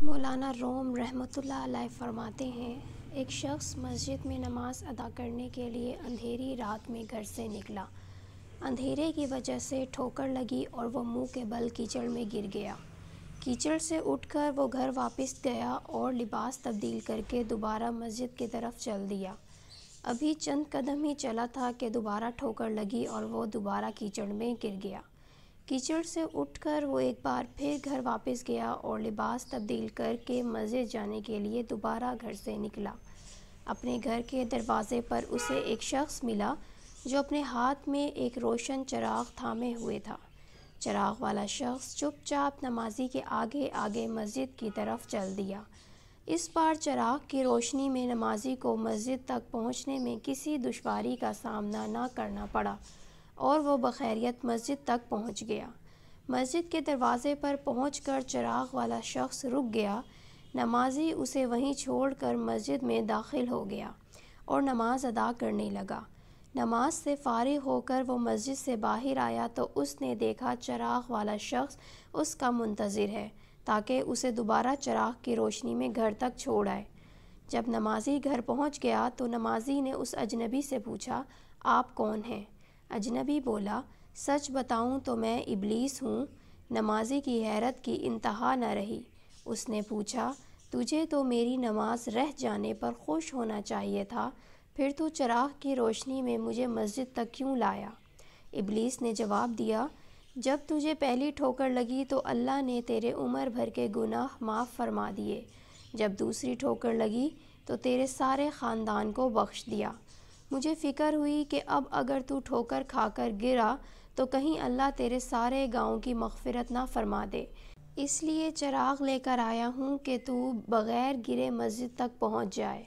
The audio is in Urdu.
مولانا روم رحمۃ اللہ علیہ فرماتے ہیں، ایک شخص مسجد میں نماز ادا کرنے کے لیے اندھیری رات میں گھر سے نکلا۔ اندھیرے کی وجہ سے ٹھوکر لگی اور وہ منہ کے بل کیچڑ میں گر گیا۔ کیچڑ سے اٹھ کر وہ گھر واپس گیا اور لباس تبدیل کر کے دوبارہ مسجد کی طرف چل دیا۔ ابھی چند قدم ہی چلا تھا کہ دوبارہ ٹھوکر لگی اور وہ دوبارہ کیچڑ میں گر گیا۔ کیچڑ سے اٹھ کر وہ ایک بار پھر گھر واپس گیا اور لباس تبدیل کر کے مسجد جانے کے لیے دوبارہ گھر سے نکلا۔ اپنے گھر کے دروازے پر اسے ایک شخص ملا جو اپنے ہاتھ میں ایک روشن چراغ تھامے ہوئے تھا۔ چراغ والا شخص چپ چاپ نمازی کے آگے آگے مسجد کی طرف چل دیا۔ اس بار چراغ کی روشنی میں نمازی کو مسجد تک پہنچنے میں کسی دشواری کا سامنا نہ کرنا پڑا اور وہ بخیریت مسجد تک پہنچ گیا۔ مسجد کے دروازے پر پہنچ کر چراغ والا شخص رک گیا۔ نمازی اسے وہیں چھوڑ کر مسجد میں داخل ہو گیا اور نماز ادا کرنے لگا۔ نماز سے فارغ ہو کر وہ مسجد سے باہر آیا تو اس نے دیکھا چراغ والا شخص اس کا منتظر ہے تاکہ اسے دوبارہ چراغ کی روشنی میں گھر تک چھوڑ آئے۔ جب نمازی گھر پہنچ گیا تو نمازی نے اس اجنبی سے پوچھا، آپ کون ہیں؟ اجنبی بولا، سچ بتاؤں تو میں ابلیس ہوں۔ نمازی کی حیرت کی انتہا نہ رہی۔ اس نے پوچھا، تجھے تو میری نماز رہ جانے پر خوش ہونا چاہیے تھا، پھر تو چراغ کی روشنی میں مجھے مسجد تک کیوں لایا؟ ابلیس نے جواب دیا، جب تجھے پہلی ٹھوکر لگی تو اللہ نے تیرے عمر بھر کے گناہ معاف فرما دیے، جب دوسری ٹھوکر لگی تو تیرے سارے خاندان کو بخش دیا۔ مجھے فکر ہوئی کہ اب اگر تو ٹھوکر کھا کر گرا تو کہیں اللہ تیرے سارے گاؤں کی مغفرت نہ فرما دے، اس لیے چراغ لے کر آیا ہوں کہ تو بغیر گرے مسجد تک پہنچ جائے۔